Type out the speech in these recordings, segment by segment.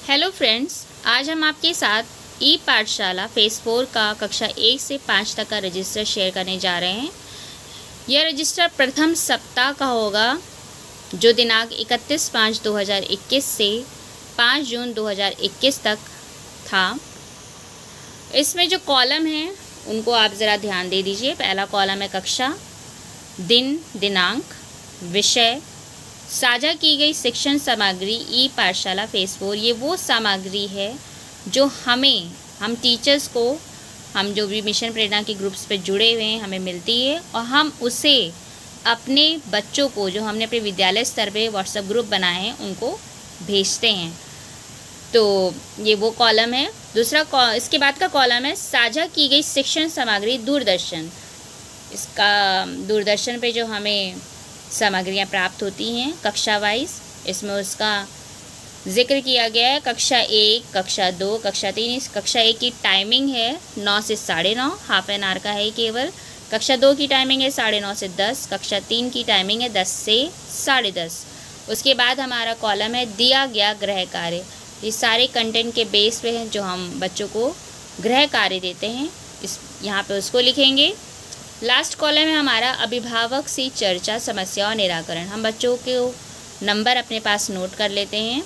Hello friends, आज हम आपके साथ ई पाठशाला फेज़ 4 का कक्षा 1 से 5 तक का रजिस्टर शेयर करने जा रहे हैं। यह रजिस्टर प्रथम सप्ताह का होगा जो दिनांक 31/5/2021 से 5 जून 2021 तक था। इसमें जो कॉलम हैं उनको आप ज़रा ध्यान दे दीजिए। पहला कॉलम है कक्षा, दिन, दिनांक, विषय, साझा की गई शिक्षण सामग्री ई पाठशाला फेज़ 4। ये वो सामग्री है जो हम टीचर्स को, हम जो भी मिशन प्रेरणा के ग्रुप्स पे जुड़े हुए हैं, हमें मिलती है और हम उसे अपने बच्चों को, जो हमने अपने विद्यालय स्तर पे व्हाट्सएप ग्रुप बनाए हैं, उनको भेजते हैं। तो ये वो कॉलम है। इसके बाद का कॉलम है साझा की गई शिक्षण सामग्री दूरदर्शन। इसका दूरदर्शन पे जो हमें सामग्रियाँ प्राप्त होती हैं कक्षा वाइज, इसमें उसका जिक्र किया गया है। कक्षा 1, कक्षा 2, कक्षा 3। इस कक्षा 1 की टाइमिंग है 9 से 9:30, हाफ एन आवर का है केवल। कक्षा 2 की टाइमिंग है 9:30 से 10। कक्षा 3 की टाइमिंग है 10 से 10:30। उसके बाद हमारा कॉलम है दिया गया गृह कार्य। ये सारे कंटेंट के बेस पे हैं जो हम बच्चों को गृह कार्य देते हैं, यहाँ पे उसको लिखेंगे। लास्ट कॉलम है हमारा अभिभावक से चर्चा, समस्या और निराकरण। हम बच्चों के नंबर अपने पास नोट कर लेते हैं।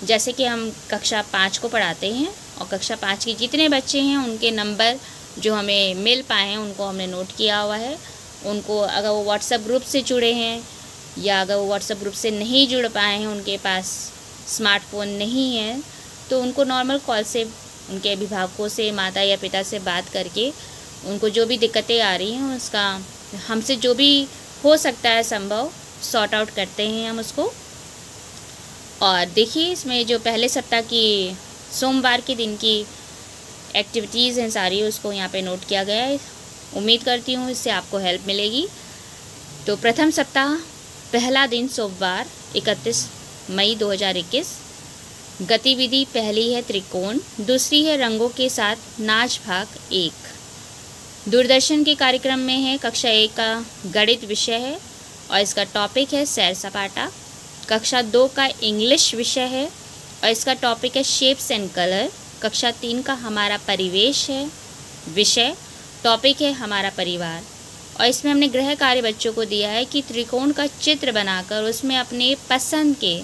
जैसे कि हम कक्षा 5 को पढ़ाते हैं और कक्षा 5 के जितने बच्चे हैं उनके नंबर जो हमें मिल पाए हैं उनको हमने नोट किया हुआ है। उनको अगर वो व्हाट्सएप ग्रुप से जुड़े हैं या अगर वो व्हाट्सएप ग्रुप से नहीं जुड़ पाए हैं, उनके पास स्मार्टफोन नहीं है, तो उनको नॉर्मल कॉल से उनके अभिभावकों से, माता या पिता से बात करके उनको जो भी दिक्कतें आ रही हैं उसका हमसे जो भी हो सकता है संभव सॉर्ट आउट करते हैं हम उसको। और देखिए इसमें जो पहले सप्ताह की सोमवार के दिन की एक्टिविटीज़ हैं सारी, उसको यहाँ पे नोट किया गया है। उम्मीद करती हूँ इससे आपको हेल्प मिलेगी। तो प्रथम सप्ताह पहला दिन सोमवार 31 मई 2021। गतिविधि पहली है त्रिकोण, दूसरी है रंगों के साथ नाच भाग 1। दूरदर्शन के कार्यक्रम में है कक्षा 1 का गणित विषय है और इसका टॉपिक है सैर सपाटा। कक्षा 2 का इंग्लिश विषय है और इसका टॉपिक है शेप्स एंड कलर। कक्षा 3 का हमारा परिवेश है विषय, टॉपिक है हमारा परिवार। और इसमें हमने गृह कार्य बच्चों को दिया है कि त्रिकोण का चित्र बनाकर उसमें अपने पसंद के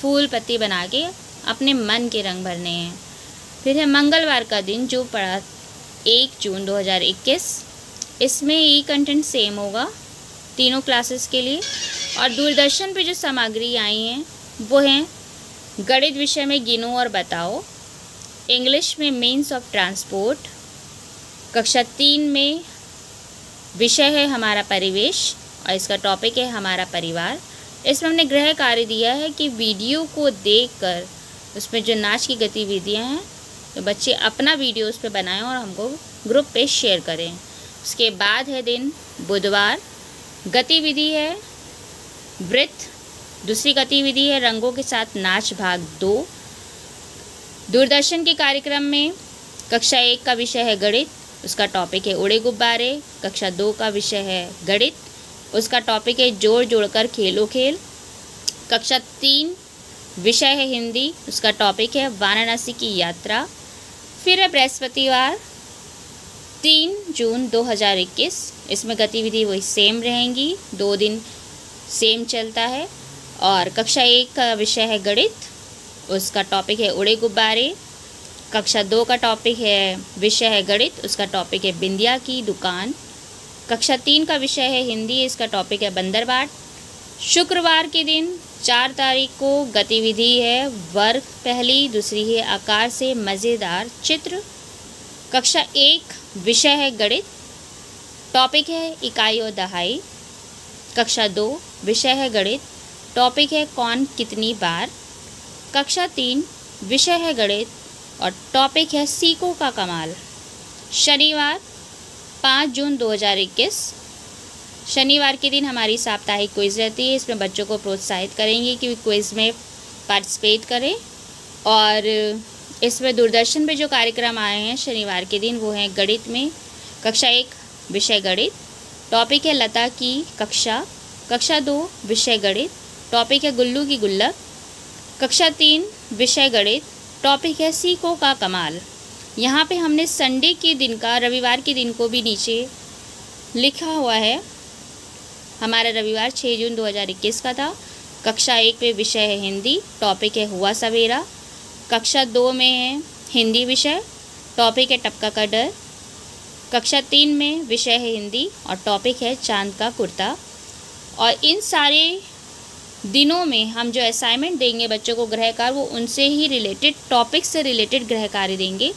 फूल पत्ती बना के अपने मन के रंग भरने हैं। फिर है मंगलवार का दिन जो पड़ा 1 जून 2021। इसमें ई कंटेंट सेम होगा तीनों क्लासेस के लिए। और दूरदर्शन पे जो सामग्री आई हैं वो हैं गणित विषय में गिनो और बताओ, इंग्लिश में मीन्स ऑफ ट्रांसपोर्ट, कक्षा 3 में विषय है हमारा परिवेश और इसका टॉपिक है हमारा परिवार। इसमें हमने गृह कार्य दिया है कि वीडियो को देखकर उसमें जो नाच की गतिविधियाँ हैं तो बच्चे अपना वीडियो उस पर बनाएं और हमको ग्रुप पे शेयर करें। उसके बाद है दिन बुधवार, गतिविधि है वृत्त, दूसरी गतिविधि है रंगों के साथ नाच भाग 2। दूरदर्शन के कार्यक्रम में कक्षा 1 का विषय है गणित, उसका टॉपिक है उड़े गुब्बारे। कक्षा 2 का विषय है गणित, उसका टॉपिक है जोड़ जोड़कर खेलो खेल। कक्षा 3 विषय है हिंदी, उसका टॉपिक है वाराणसी की यात्रा। फिर है बृहस्पतिवार 3 जून 2021। इसमें गतिविधि वही सेम रहेंगी, 2 दिन सेम चलता है। और कक्षा 1 का विषय है गणित, उसका टॉपिक है उड़े गुब्बारे। कक्षा 2 का टॉपिक है विषय है गणित, उसका टॉपिक है बिंदिया की दुकान। कक्षा 3 का विषय है हिंदी, इसका टॉपिक है बंदरबाट। शुक्रवार के दिन 4 तारीख को गतिविधि है वर्ग पहली, दूसरी है आकार से मज़ेदार चित्र। कक्षा 1 विषय है गणित, टॉपिक है इकाई और दहाई। कक्षा 2 विषय है गणित, टॉपिक है कौन कितनी बार। कक्षा 3 विषय है गणित और टॉपिक है सीखो का कमाल। शनिवार 5 जून 2021। शनिवार के दिन हमारी साप्ताहिक क्विज़ रहती है। इसमें बच्चों को प्रोत्साहित करेंगे कि क्विज़ में पार्टिसिपेट करें। और इसमें दूरदर्शन पे जो कार्यक्रम आए हैं शनिवार के दिन वो हैं गणित में कक्षा 1 विषय गणित, टॉपिक है लता की कक्षा। कक्षा 2 विषय गणित, टॉपिक है गुल्लू की गुल्लक। कक्षा 3 विषय गणित, टॉपिक है सीखो का कमाल। यहाँ पे हमने संडे के दिन का, रविवार के दिन को भी नीचे लिखा हुआ है। हमारा रविवार 6 जून 2021 का था। कक्षा 1 में विषय है हिंदी, टॉपिक है हुआ सवेरा। कक्षा 2 में है हिंदी विषय, टॉपिक है टपका का डर। कक्षा 3 में विषय है हिंदी और टॉपिक है चांद का कुर्ता। और इन सारे दिनों में हम जो असाइनमेंट देंगे बच्चों को गृह कार्य, वो उनसे ही रिलेटेड, टॉपिक से रिलेटेड गृह कार्य देंगे।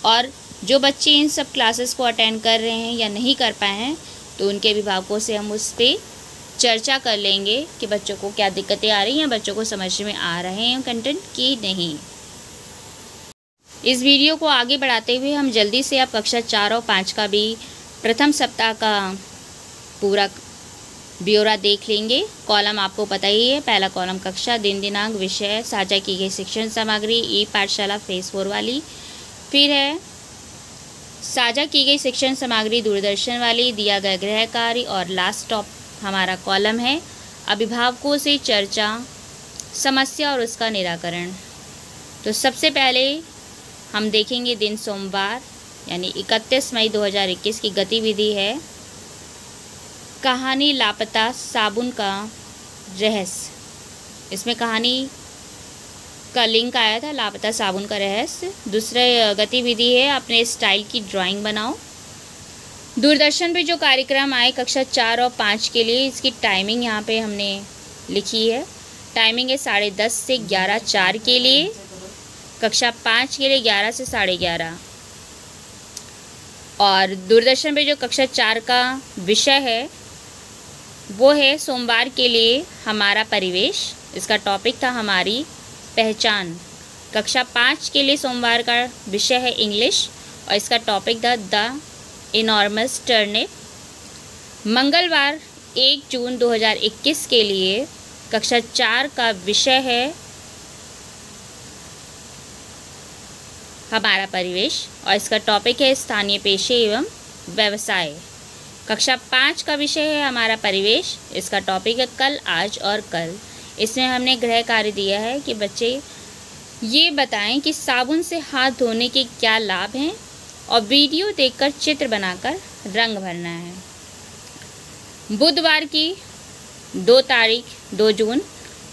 और जो बच्चे इन सब क्लासेस को अटेंड कर रहे हैं या नहीं कर पाए हैं तो उनके अभिभावकों से हम उस पर चर्चा कर लेंगे कि बच्चों को क्या दिक्कतें आ रही हैं, बच्चों को समझ में आ रहे हैं कंटेंट कि नहीं। इस वीडियो को आगे बढ़ाते हुए हम जल्दी से अब कक्षा 4 और 5 का भी प्रथम सप्ताह का पूरा ब्यौरा देख लेंगे। कॉलम आपको पता ही है। पहला कॉलम कक्षा, दिन दिनांक, विषय, साझा की गई शिक्षण सामग्री, ई पाठशाला फेज 4 वाली। फिर है साझा की गई शिक्षण सामग्री दूरदर्शन वाली, दिया गया गृह कार्य। और लास्ट टॉप हमारा कॉलम है अभिभावकों से चर्चा, समस्या और उसका निराकरण। तो सबसे पहले हम देखेंगे दिन सोमवार यानी 31 मई 2021 की गतिविधि है कहानी लापता साबुन का रहस्य। इसमें कहानी का लिंक आया था, लापता साबुन का रहस्य। दूसरा गतिविधि है अपने स्टाइल की ड्राइंग बनाओ। दूरदर्शन पे जो कार्यक्रम आए कक्षा 4 और 5 के लिए, इसकी टाइमिंग यहाँ पे हमने लिखी है। टाइमिंग है 10:30 से 11:04 के लिए, कक्षा 5 के लिए 11 से 11:30। और दूरदर्शन पे जो कक्षा 4 का विषय है वो है सोमवार के लिए हमारा परिवेश। इसका टॉपिक था हमारी पहचान। कक्षा 5 के लिए सोमवार का विषय है इंग्लिश और इसका टॉपिक था द इनॉर्मस टर्निप। मंगलवार 1 जून 2021 के लिए कक्षा 4 का विषय है हमारा परिवेश और इसका टॉपिक है स्थानीय पेशे एवं व्यवसाय। कक्षा 5 का विषय है हमारा परिवेश, इसका टॉपिक है कल, आज और कल। इसमें हमने गृह कार्य दिया है कि बच्चे ये बताएं कि साबुन से हाथ धोने के क्या लाभ हैं और वीडियो देखकर चित्र बनाकर रंग भरना है। बुधवार की 2 जून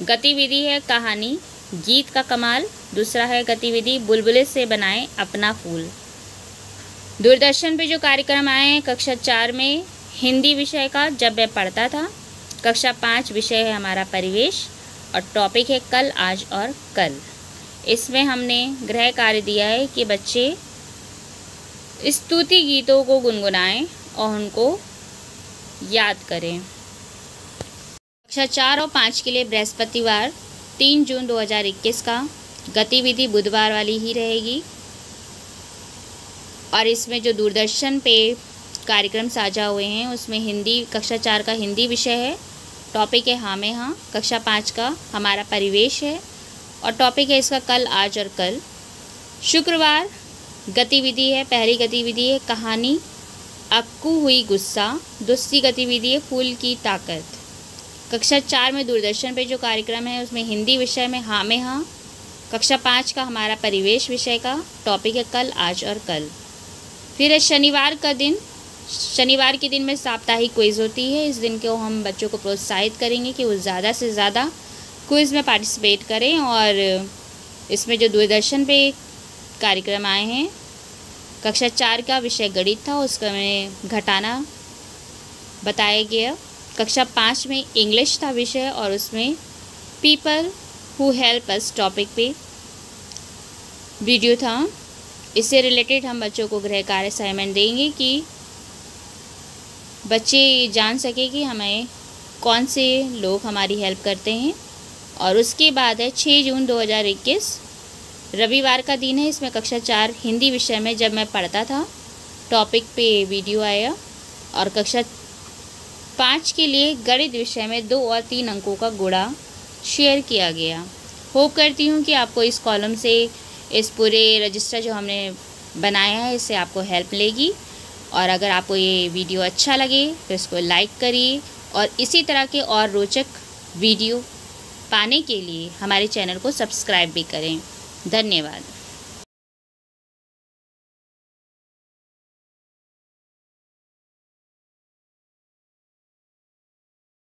गतिविधि है कहानी गीत का कमाल। दूसरा है गतिविधि बुलबुले से बनाएं अपना फूल। दूरदर्शन पे जो कार्यक्रम आए हैं कक्षा 4 में हिंदी विषय का जब मैं पढ़ता था। कक्षा 5 विषय है हमारा परिवेश और टॉपिक है कल, आज और कल। इसमें हमने गृह कार्य दिया है कि बच्चे स्तुति गीतों को गुनगुनाएं और उनको याद करें। कक्षा 4 और 5 के लिए बृहस्पतिवार 3 जून 2021 का गतिविधि बुधवार वाली ही रहेगी और इसमें जो दूरदर्शन पे कार्यक्रम साझा हुए हैं उसमें हिंदी, कक्षा 4 का हिंदी विषय है, टॉपिक है हाँ में हाँ। कक्षा 5 का हमारा परिवेश है और टॉपिक है इसका कल, आज और कल। शुक्रवार गतिविधि है, पहली गतिविधि है कहानी अक्कू हुई गुस्सा। दूसरी गतिविधि है फूल की ताकत। कक्षा 4 में दूरदर्शन पे जो कार्यक्रम है उसमें हिंदी विषय में हाँ में हाँ। कक्षा 5 का हमारा परिवेश विषय का टॉपिक है कल, आज और कल। फिर है शनिवार का दिन। शनिवार के दिन में साप्ताहिक क्विज़ होती है। इस दिन को हम बच्चों को प्रोत्साहित करेंगे कि वो ज़्यादा से ज़्यादा क्विज़ में पार्टिसिपेट करें। और इसमें जो दूरदर्शन पे कार्यक्रम आए हैं कक्षा 4 का विषय गणित था, उसका में घटाना बताया गया। कक्षा 5 में इंग्लिश था विषय और उसमें people who help us topic पे वीडियो था। इससे रिलेटेड हम बच्चों को गृह कार्य असाइनमेंट देंगे कि बच्चे जान सके कि हमें कौन से लोग हमारी हेल्प करते हैं। और उसके बाद है 6 जून 2021 रविवार का दिन है। इसमें कक्षा 4 हिंदी विषय में जब मैं पढ़ता था टॉपिक पे वीडियो आया और कक्षा 5 के लिए गणित विषय में 2 और 3 अंकों का गुणा शेयर किया गया। होप करती हूँ कि आपको इस कॉलम से, इस पूरे रजिस्टर जो हमने बनाया है, इससे आपको हेल्प मिलेगी। और अगर आपको ये वीडियो अच्छा लगे तो इसको लाइक करिए और इसी तरह के और रोचक वीडियो पाने के लिए हमारे चैनल को सब्सक्राइब भी करें। धन्यवाद।